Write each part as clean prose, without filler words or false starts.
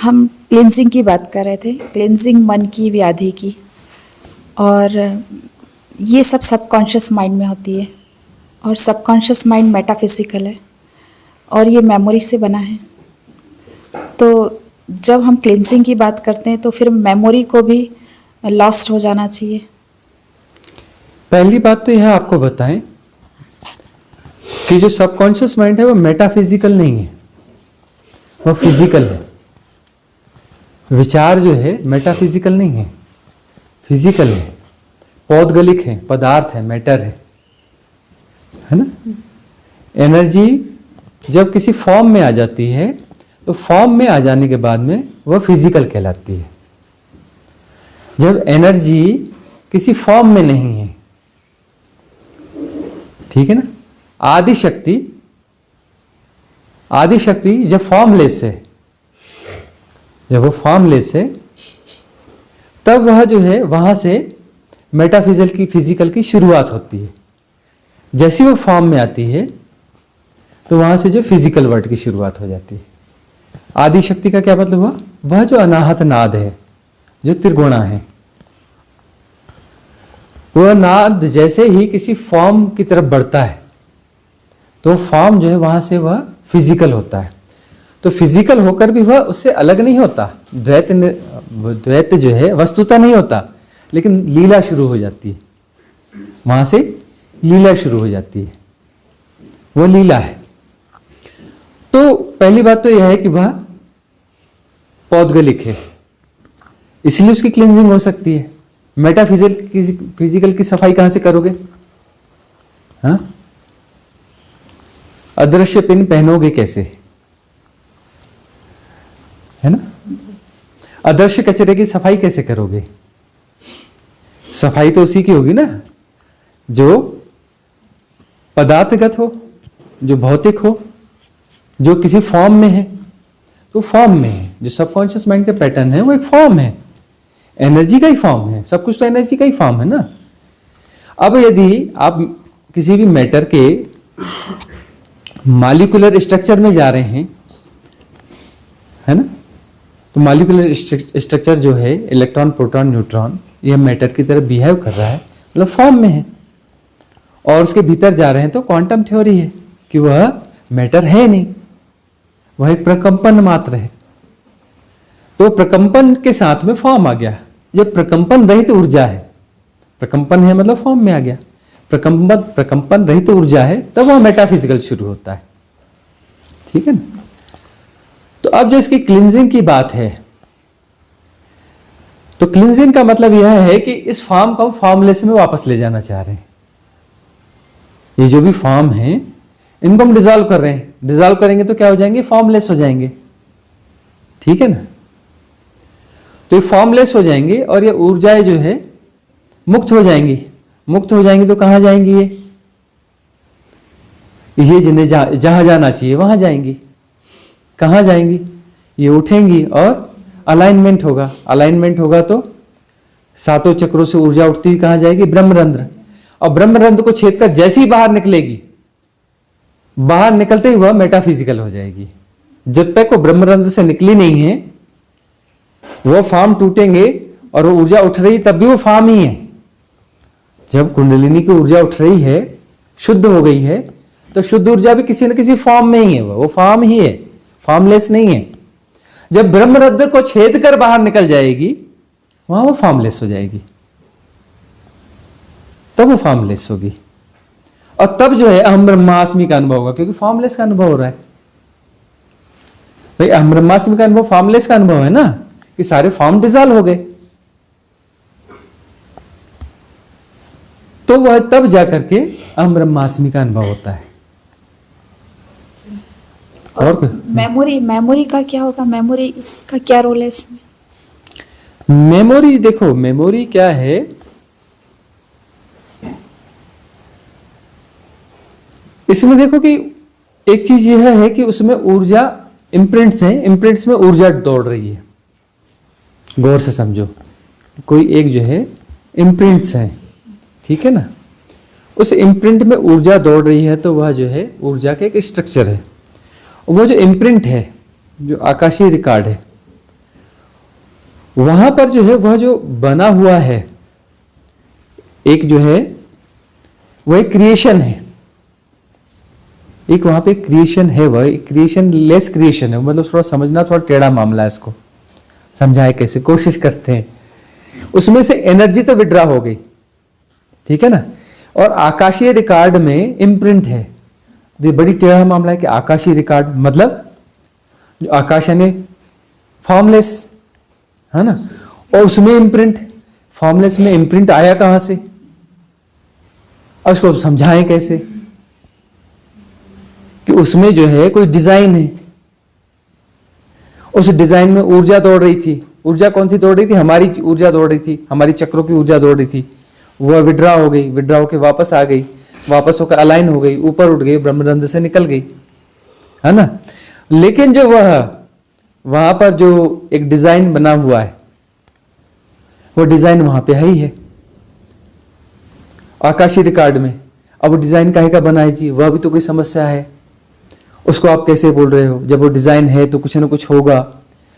हम क्लिनजिंग की बात कर रहे थे, क्लिनजिंग मन की व्याधि की, और ये सब सबकॉन्शियस माइंड में होती है, और सबकॉन्शियस माइंड मेटाफिजिकल है और ये मेमोरी से बना है। तो जब हम क्लिनजिंग की बात करते हैं तो फिर मेमोरी को भी लॉस्ट हो जाना चाहिए। पहली बात तो यह आपको बताएं कि जो सबकॉन्शियस माइंड है वो मेटाफिजिकल नहीं है, वो फिजिकल है। विचार जो है मेटाफिजिकल नहीं है, फिजिकल है, पौद्गलिक है, पदार्थ है, मैटर है ना। एनर्जी जब किसी फॉर्म में आ जाती है तो फॉर्म में आ जाने के बाद में वह फिजिकल कहलाती है। जब एनर्जी किसी फॉर्म में नहीं है, ठीक है ना, आदि शक्ति जब फॉर्मलेस है, जब वो फॉर्मलेस है तब वह जो है वहां से फिजिकल की शुरुआत होती है। जैसी वो फॉर्म में आती है तो वहां से जो फिजिकल वर्ल्ड की शुरुआत हो जाती है। आदि शक्ति का क्या मतलब हुआ? वह जो अनाहत नाद है, जो त्रिगुणा है, वह नाद जैसे ही किसी फॉर्म की तरफ बढ़ता है तो फॉर्म जो है वहां से वह फिजिकल होता है। तो फिजिकल होकर भी वह उससे अलग नहीं होता, द्वैत जो है वस्तुता नहीं होता, लेकिन लीला शुरू हो जाती है, वहां से लीला शुरू हो जाती है, वो लीला है। तो पहली बात तो यह है कि वह पौद्गलिक है, इसलिए उसकी क्लींजिंग हो सकती है। फिजिकल की सफाई कहां से करोगे? हाँ, अदृश्य पिन पहनोगे कैसे, है ना? अदृश्य कचरे की सफाई कैसे करोगे? सफाई तो उसी की होगी ना जो पदार्थगत हो, जो भौतिक हो, जो किसी फॉर्म में है। तो फॉर्म में है, जो सबकॉन्शियस माइंड का पैटर्न है वो एक फॉर्म है, एनर्जी का ही फॉर्म है, सब कुछ तो एनर्जी का ही फॉर्म है ना। अब यदि आप किसी भी मैटर के मॉलिक्यूलर स्ट्रक्चर में जा रहे हैं, है ना, तो मॉलिक्यूलर स्ट्रक्चर जो है इलेक्ट्रॉन, प्रोटॉन, न्यूट्रॉन, यह मैटर की तरह बिहेव कर रहा है, मतलब फॉर्म में है। और उसके भीतर जा रहे हैं तो क्वांटम थ्योरी है कि वह मैटर है नहीं, वह एक प्रकंपन मात्र है। तो प्रकंपन के साथ में फॉर्म आ गया। जब प्रकंपन रहित ऊर्जा है, प्रकंपन है मतलब फॉर्म में आ गया, प्रकंपन रहित ऊर्जा है, तब वह मेटाफिजिकल शुरू होता है, ठीक है ना। तो अब जो इसकी क्लींजिंग की बात है, तो क्लींजिंग का मतलब यह है कि इस फॉर्म को हम फॉर्मलेस में वापस ले जाना चाह रहे हैं। ये जो भी फॉर्म है इनको हम डिसॉल्व कर रहे हैं, डिसॉल्व करेंगे तो क्या हो जाएंगे? फॉर्मलेस हो जाएंगे, ठीक है ना। तो ये फॉर्मलेस हो जाएंगे और ये ऊर्जाएं जो है मुक्त हो जाएंगी। मुक्त हो जाएंगी तो कहां जाएंगी? ये जिन्हें जहां जाना चाहिए वहां जाएंगी। कहां जाएंगी? ये उठेंगी और अलाइनमेंट होगा। अलाइनमेंट होगा तो सातों चक्रों से ऊर्जा उठती हुई कहां जाएगी? ब्रह्मरंध्र। और ब्रह्मरंध्र को छेद कर जैसे ही बाहर निकलेगी, बाहर निकलते ही वह मेटाफिजिकल हो जाएगी। जब तक वो ब्रह्मरंध्र से निकली नहीं है, वो फॉर्म टूटेंगे और वो ऊर्जा उठ रही, तब भी वो फॉर्म ही है। जब कुंडलिनी की ऊर्जा उठ रही है, शुद्ध हो गई है, तो शुद्ध ऊर्जा भी किसी न किसी फॉर्म में ही है, वो फॉर्म ही है, फॉर्मलेस नहीं है। जब ब्रह्मरंध्र को छेद कर बाहर निकल जाएगी, वहां वो फॉर्मलेस हो जाएगी, तब वो फॉर्मलेस होगी। और तब जो है अहम ब्रह्मास्मि का अनुभव होगा, क्योंकि फॉर्मलेस का अनुभव हो रहा है। भाई अहम ब्रह्मास्मि का अनुभव फॉर्मलेस का अनुभव है ना, कि सारे फॉर्म डिसॉल्व हो गए। तो वह तब जाकर के अहम ब्रह्मास्मि का अनुभव होता है। और मेमोरी का क्या होगा? मेमोरी का क्या रोल है इसमें? मेमोरी, देखो मेमोरी क्या है, इसमें देखो कि एक चीज यह है कि उसमें ऊर्जा इम्प्रिंट्स हैं, इम्प्रिंट्स में ऊर्जा दौड़ रही है। गौर से समझो, कोई एक जो है इम्प्रिंट्स है, ठीक है ना, उस इम्प्रिंट में ऊर्जा दौड़ रही है, तो वह जो है ऊर्जा का एक स्ट्रक्चर है। वो जो इम्प्रिंट है, जो आकाशीय रिकॉर्ड है, वहां पर जो है वह जो बना हुआ है एक जो है वह एक क्रिएशन है, एक वहां पे क्रिएशन है, वह एक क्रिएशन लेस क्रिएशन है। मतलब थोड़ा समझना थोड़ा टेढ़ा मामला है, इसको समझाए कैसे, कोशिश करते हैं। उसमें से एनर्जी तो विड्रॉ हो गई, ठीक है ना, और आकाशीय रिकॉर्ड में इम्प्रिंट है। ये बड़ी टेढ़ा मामला है कि आकाशीय रिकॉर्ड मतलब जो आकाश यानी फॉर्मलेस है ना, और उसमें इम्प्रिंट, फॉर्मलेस में इम्प्रिंट आया कहां से, अब उसको समझाएं कैसे कि उसमें जो है कोई डिजाइन है, उस डिजाइन में ऊर्जा दौड़ रही थी। ऊर्जा कौन सी दौड़ रही थी? हमारी ऊर्जा दौड़ रही थी, हमारी चक्रों की ऊर्जा दौड़ रही थी। वह विड्रॉ हो गई, विड्रॉ होकर वापस आ गई, वापस होकर अलाइन हो गई, ऊपर उठ गई, ब्रह्मरंध्र से निकल गई, है ना। लेकिन जो वह वहां पर जो एक डिजाइन बना हुआ है, वो डिजाइन वहां पे है ही है आकाशीय रिकॉर्ड में। अब वो डिजाइन काहे का बना है जी, वह भी तो कोई समस्या है। उसको आप कैसे बोल रहे हो, जब वो डिजाइन है तो कुछ ना कुछ होगा,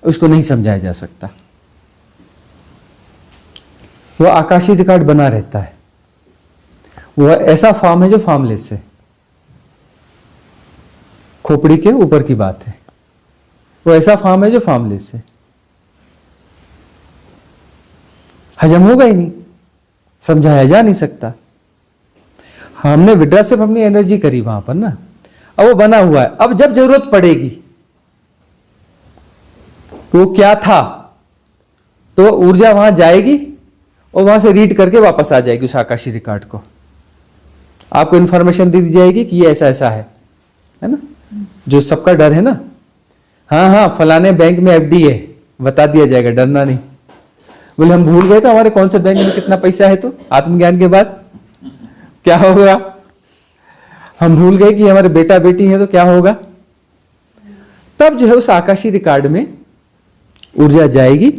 उसको नहीं समझाया जा सकता। वो आकाशीय रिकॉर्ड बना रहता है, वह ऐसा फॉर्म है जो फॉर्मलेस है, खोपड़ी के ऊपर की बात है। वो ऐसा फॉर्म है जो फॉर्मलेस है, हजम होगा ही नहीं, समझाया जा नहीं सकता। हमने विड्रा सिर्फ अपनी एनर्जी करी वहां पर ना, अब वो बना हुआ है। अब जब जरूरत पड़ेगी तो वो क्या था, तो ऊर्जा वहां जाएगी और वहां से रीड करके वापस आ जाएगी उस आकाशीय रिकॉर्ड को। आपको इंफॉर्मेशन दे दी जाएगी कि ये ऐसा ऐसा है ना, जो सबका डर है ना। हाँ हाँ फलाने बैंक में एफडी है, बता दिया जाएगा, डरना नहीं। बोले हम भूल गए तो हमारे कौन से बैंक में कितना पैसा है, तो आत्मज्ञान के बाद क्या होगा? हम भूल गए कि हमारे बेटा बेटी है तो क्या होगा? तब जो है उस आकाशीय रिकॉर्ड में ऊर्जा जाएगी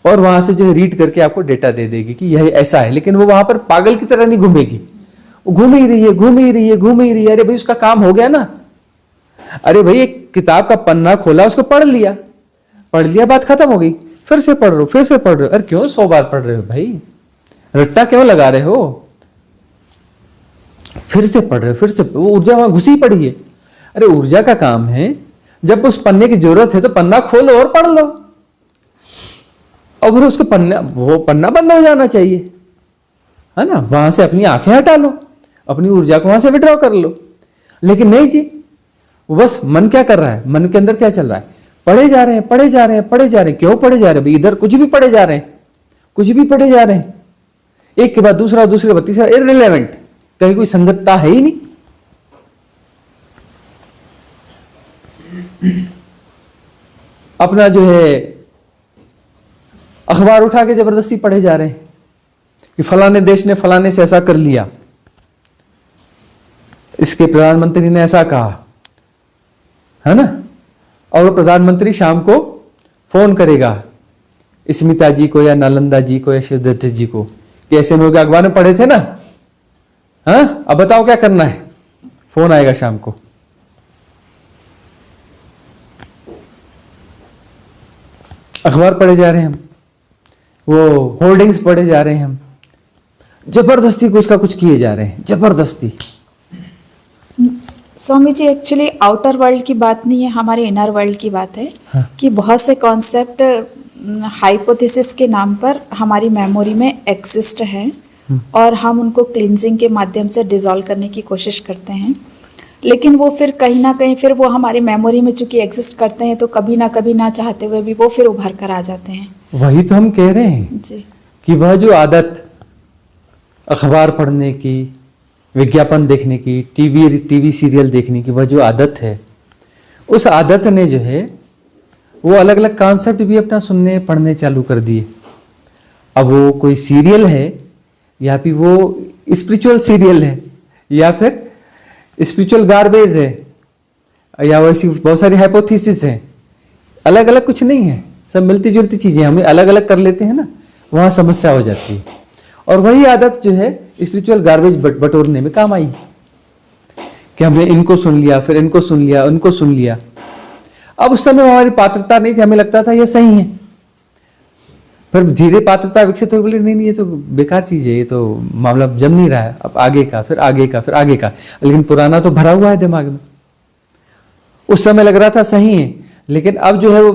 और वहां से जो है रीड करके आपको डेटा दे देगी कि यह ऐसा है। लेकिन वो वहां पर पागल की तरह नहीं घूमेगी, वो घूम ही रही है, घूम ही रही है, घूम ही रही है। अरे भाई उसका काम हो गया ना। अरे भाई एक किताब का पन्ना खोला, उसको पढ़ लिया, बात खत्म हो गई, फिर से पढ़ रहे हो, फिर से पढ़ रहे हो। अरे क्यों 100 बार पढ़ रहे हो भाई, रट्टा क्यों लगा रहे हो? फिर से पढ़ रहे हो, फिर से, वो ऊर्जा वहां घुसी पड़ी है। अरे ऊर्जा का काम है, जब उस पन्ने की जरूरत है तो पन्ना खोलो और पढ़ लो, और फिर उसको वो पन्ना बंद हो जाना चाहिए, है ना। वहां से अपनी आंखें हटा लो, अपनी ऊर्जा को वहां से विड्रॉ कर लो। लेकिन नहीं जी, वो बस मन क्या कर रहा है, मन के अंदर क्या चल रहा है, पढ़े जा रहे हैं, पढ़े जा रहे हैं, पढ़े जा रहे हैं। क्यों पढ़े जा रहे हैं? इधर कुछ भी पढ़े जा रहे हैं, कुछ भी पढ़े जा रहे हैं, एक के बाद दूसरा, दूसरे के बाद तीसरा, इररिलेवेंट, कहीं कोई संगतता है ही नहीं। अपना जो है अखबार उठा के जबरदस्ती पढ़े जा रहे हैं कि फलाने देश ने फलाने से ऐसा कर लिया, इसके प्रधानमंत्री ने ऐसा कहा, है ना। और वो प्रधानमंत्री शाम को फोन करेगा स्मिता जी को या नालंदा जी को या शिवदत्त जी को कि ऐसे में हो गया, अखबार में पढ़े थे ना, हाँ अब बताओ क्या करना है। फोन आएगा शाम को। अखबार पढ़े जा रहे हैं हम, वो होर्डिंग्स पढ़े जा रहे हैं हम, जबरदस्ती कुछ का कुछ किए जा रहे हैं, जबरदस्ती। Swami ji actually outer world की बात नहीं है, हमारे इनर वर्ल्ड की बात है। हाँ। कि बहुत से कॉन्सेप्ट हाइपोथेसिस के नाम पर हमारी मेमोरी में एग्जिस्ट हैं और हम उनको क्लिनजिंग के माध्यम से डिसॉल्व करने की कोशिश करते हैं। लेकिन वो फिर कहीं ना कहीं फिर वो हमारी मेमोरी में चूंकि एग्जिस्ट करते हैं तो कभी ना चाहते हुए भी वो फिर उभर कर आ जाते हैं। वही तो हम कह रहे हैं जी कि वह जो आदत अखबार पढ़ने की, विज्ञापन देखने की, टीवी सीरियल देखने की, वह जो आदत है, उस आदत ने जो है वो अलग अलग कॉन्सेप्ट भी अपना सुनने पढ़ने चालू कर दिए। अब वो कोई सीरियल है या फिर वो स्पिरिचुअल सीरियल है या फिर स्पिरिचुअल गार्बेज है या वैसी बहुत सारी हाइपोथेसिस है, अलग अलग कुछ नहीं है, सब मिलती जुलती चीजें, हमें अलग अलग कर लेते हैं ना, वहां समस्या हो जाती है। और वही आदत जो है स्पिरिचुअल गार्बेज बटोरने में काम आई कि हमने इनको सुन लिया, फिर इनको सुन लिया, उनको सुन लिया। अब उस समय हमारी पात्रता नहीं थी, हमें लगता था ये सही है, फिर धीरे पात्रता विकसित हो, बोले नहीं नहीं ये तो बेकार चीज है, ये तो मामला जम नहीं रहा है, अब आगे का, फिर आगे का, फिर आगे का। लेकिन पुराना तो भरा हुआ है दिमाग में। उस समय लग रहा था सही है, लेकिन अब जो है वो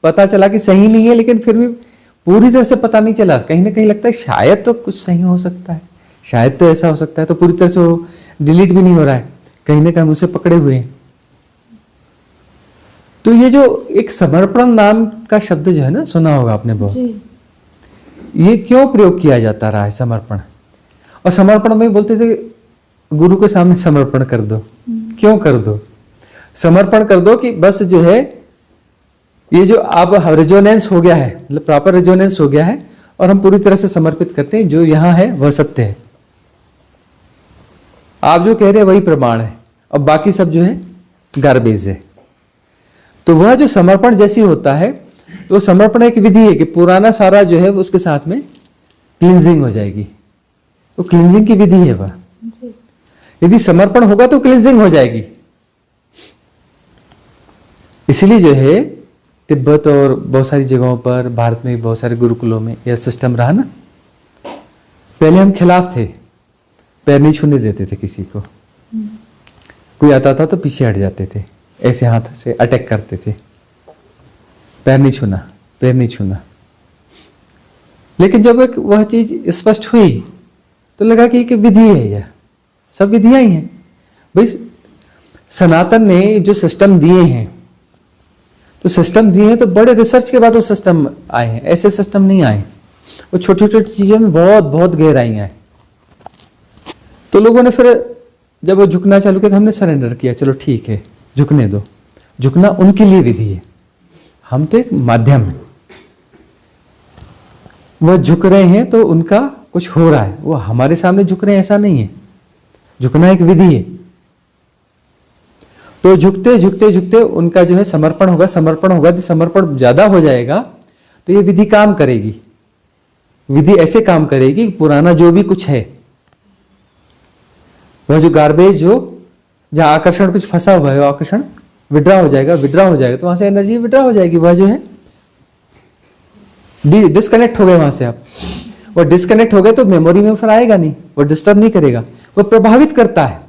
पता चला कि सही नहीं है, लेकिन फिर भी पूरी तरह से पता नहीं चला। कहीं ना कहीं लगता है शायद तो कुछ सही हो सकता है, शायद तो ऐसा हो सकता है, तो पूरी तरह से वो डिलीट भी नहीं हो रहा है, कहीं ना कहीं हम उसे पकड़े हुए हैं। तो ये जो एक समर्पण नाम का शब्द जो है ना, सुना होगा आपने बहुत, ये क्यों प्रयोग किया जाता रहा है समर्पण? और समर्पण में बोलते थे गुरु के सामने समर्पण कर दो। क्यों कर दो? समर्पण कर दो कि बस जो है ये जो अब रेजोनेंस हो गया है, मतलब प्रॉपर रेजोनेंस हो गया है, और हम पूरी तरह से समर्पित करते हैं, जो यहां है वह सत्य है, आप जो कह रहे हैं वही प्रमाण है, और बाकी सब जो है गार्बेज है। तो वह जो समर्पण जैसी होता है, तो समर्पण एक विधि है कि पुराना सारा जो है उसके साथ में क्लींजिंग हो जाएगी। तो क्लींजिंग की विधि है वह। यदि समर्पण होगा तो क्लींजिंग हो जाएगी। इसलिए जो है तिब्बत और बहुत सारी जगहों पर, भारत में बहुत सारे गुरुकुलों में यह सिस्टम रहा ना। पहले हम खिलाफ थे, पैर नहीं छूने देते थे किसी को। कोई आता था तो पीछे हट जाते थे, ऐसे हाथ से अटैक करते थे, पैर नहीं छूना, पैर नहीं छूना। लेकिन जब एक वह चीज स्पष्ट हुई तो लगा कि एक विधि है, यह सब विधियां ही हैं भाई। सनातन ने जो सिस्टम दिए हैं, तो सिस्टम दिए हैं तो बड़े रिसर्च के बाद वो सिस्टम आए हैं, ऐसे सिस्टम नहीं आए। वो छोटी छोटी चीजों में बहुत बहुत गहराइयां हैं। तो लोगों ने फिर जब वो झुकना चालू किया तो हमने सरेंडर किया, चलो ठीक है झुकने दो। झुकना उनके लिए विधि है, हम तो एक माध्यम है। वो झुक रहे हैं तो उनका कुछ हो रहा है, वो हमारे सामने झुक रहे हैं ऐसा नहीं है। झुकना एक विधि है। तो झुकते झुकते झुकते उनका जो है समर्पण होगा। समर्पण होगा तो समर्पण ज्यादा हो जाएगा तो ये विधि काम करेगी। विधि ऐसे काम करेगी कि पुराना जो भी कुछ है, वह जो गार्बेज, जो जहां आकर्षण कुछ फंसा हुआ है, वो आकर्षण विड्रा हो जाएगा। विड्रा हो जाएगा तो वहां से एनर्जी विड्रा हो जाएगी। वह जो है डिस्कनेक्ट हो गए वहां से आप। वो डिस्कनेक्ट हो गए तो मेमोरी में फिर आएगा नहीं, वो डिस्टर्ब नहीं करेगा, वो प्रभावित करता है।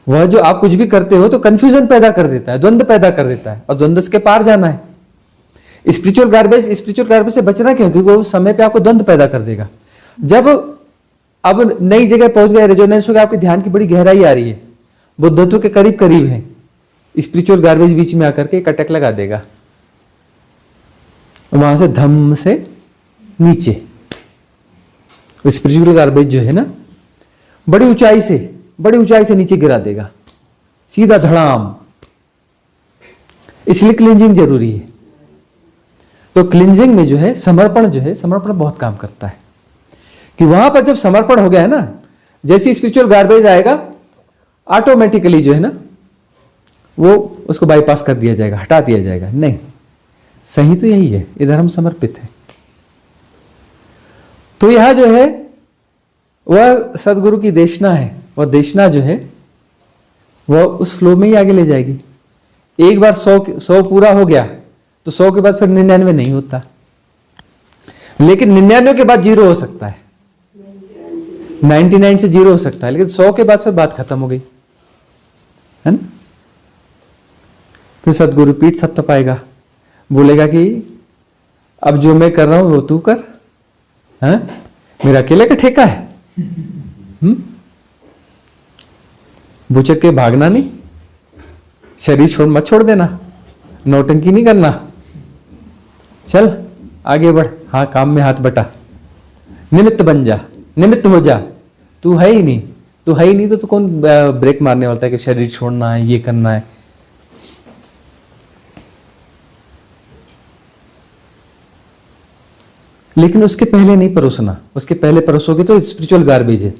वह जो आप कुछ भी करते हो तो कंफ्यूजन पैदा कर देता है, द्वंद्व पैदा कर देता है, और द्वंद्व के पार जाना है। स्पिरिचुअल गार्बेज से बचना क्यों? क्योंकि वो समय पे आपको द्वंद्व पैदा कर देगा। जब अब नई जगह पहुंच गए, रेजोनेंस हो गया, आपके ध्यान की बड़ी गहराई आ रही है, बुद्धत्व के करीब करीब है, स्पिरिचुअल गार्बेज बीच में आकर के एक अटैक लगा देगा, वहां से धम्म से नीचे। स्पिरिचुअल गार्बेज जो है ना, बड़ी ऊंचाई से नीचे गिरा देगा, सीधा धड़ाम। इसलिए क्लींजिंग जरूरी है। तो क्लींजिंग में जो है समर्पण बहुत काम करता है। कि वहां पर जब समर्पण हो गया है ना, जैसे स्पिरिचुअल गार्बेज आएगा, ऑटोमेटिकली जो है ना वो उसको बाईपास कर दिया जाएगा, हटा दिया जाएगा। नहीं, सही तो यही है, इधर हम समर्पित हैं। तो यह जो है वह सदगुरु की देशना है। वह देशना जो है वह उस फ्लो में ही आगे ले जाएगी। एक बार 100 पूरा हो गया तो 100 के बाद फिर 99 नहीं होता, लेकिन 99 के बाद 0 हो सकता है, 99 से 0 हो सकता है, लेकिन 100 के बाद फिर बात खत्म हो गई, है ना। फिर सदगुरु पीठ थपथपाएगा, बोलेगा कि अब जो मैं कर रहा हूं वो तू कर, है मेरा अकेले का ठेका है। बुचक के भागना नहीं, शरीर मत छोड़ देना, नौटंकी नहीं करना, चल आगे बढ़, हाँ काम में हाथ बटा, निमित्त बन जा, निमित्त हो जा। तू है ही नहीं तो कौन ब्रेक मारने वाला है कि शरीर छोड़ना है, ये करना है। लेकिन उसके पहले नहीं परोसना। उसके पहले परोसोगे तो स्पिरिचुअल गार्बेज है।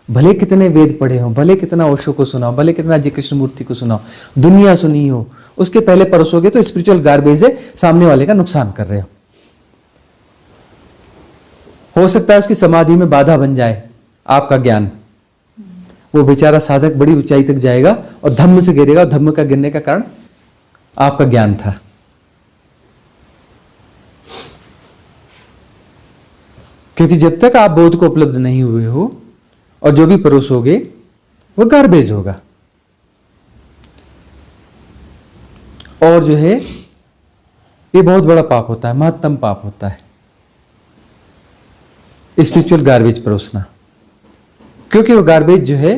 भले कितने वेद पढ़े हो, भले कितना ओशो को सुना हो, भले कितना जी कृष्णमूर्ति को सुना हो, दुनिया सुनी हो, उसके पहले परोसोगे तो स्पिरिचुअल गार्बेज है, सामने वाले का नुकसान कर रहे हो सकता है उसकी समाधि में बाधा बन जाए आपका ज्ञान। वो बेचारा साधक बड़ी ऊंचाई तक जाएगा और धम्म से गिरेगा, और धम्म का गिरने का कारण आपका ज्ञान था। क्योंकि जब तक आप बोध को उपलब्ध नहीं हुए हो और जो भी परोसोगे वो गार्बेज होगा। और जो है ये बहुत बड़ा पाप होता है, महत्तम पाप होता है स्पिरिचुअल गार्बेज परोसना, क्योंकि वो गार्बेज जो है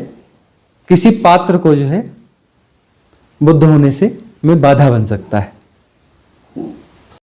किसी पात्र को जो है बुद्ध होने से में बाधा बन सकता है।